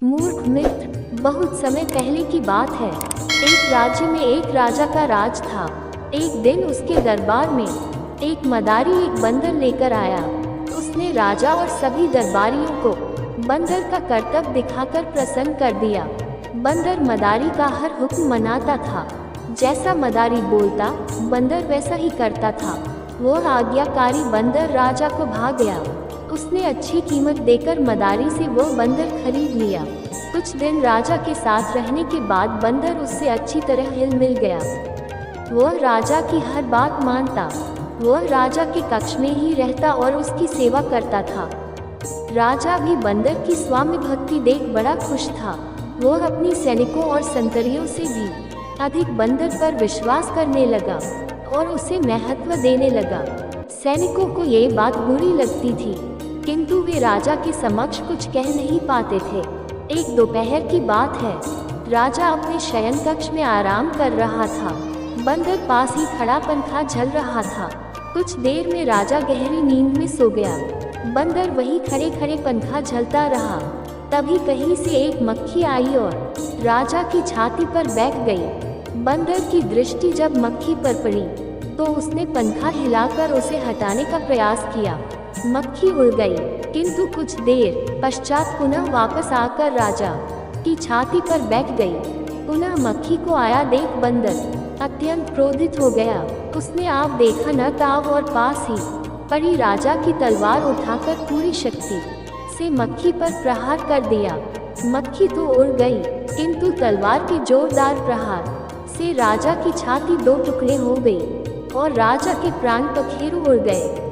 मूर्ख मित्र, बहुत समय पहले की बात है। एक राज्य में एक राजा का राज था। एक दिन उसके दरबार में एक मदारी एक बंदर लेकर आया। उसने राजा और सभी दरबारियों को बंदर का करतब दिखाकर प्रसन्न कर दिया। बंदर मदारी का हर हुक्म मनाता था। जैसा मदारी बोलता, बंदर वैसा ही करता था। वो आज्ञाकारी बंदर राजा को भा गया। उसने अच्छी कीमत देकर मदारी से वो बंदर खरीद लिया। कुछ दिन राजा के साथ रहने के बाद बंदर उससे अच्छी तरह हिल मिल गया। वह राजा की हर बात मानता। वह राजा के कक्ष में ही रहता और उसकी सेवा करता था। राजा भी बंदर की स्वामी भक्ति देख बड़ा खुश था। वह अपनी सैनिकों और संतरियों से भी अधिक बंदर पर विश्वास करने लगा और उसे महत्व देने लगा। सैनिकों को ये बात बुरी लगती थी, किंतु वे राजा के समक्ष कुछ कह नहीं पाते थे। एक दोपहर की बात है। राजा अपने शयन कक्ष में आराम कर रहा था। बंदर पास ही खड़ा पंखा झल रहा था। कुछ देर में राजा गहरी नींद में सो गया। बंदर वही खड़े खड़े पंखा झलता रहा। तभी कहीं से एक मक्खी आई और राजा की छाती पर बैठ गई। बंदर की दृष्टि जब मक्खी पर पड़ी तो उसने पंखा हिलाकर उसे हटाने का प्रयास किया। मक्खी उड़ गई, किंतु कुछ देर पश्चात पुनः वापस आकर राजा की छाती पर बैठ गई। पुनः मक्खी को आया देख बंदर अत्यंत क्रोधित हो गया। उसने आप देखा न ताव और पास ही पड़ी राजा की तलवार उठाकर पूरी शक्ति से मक्खी पर प्रहार कर दिया। मक्खी तो उड़ गई, किंतु तलवार के जोरदार प्रहार से राजा की छाती दो टुकड़े हो गई और राजा के प्राण पखेरु उड़ गए।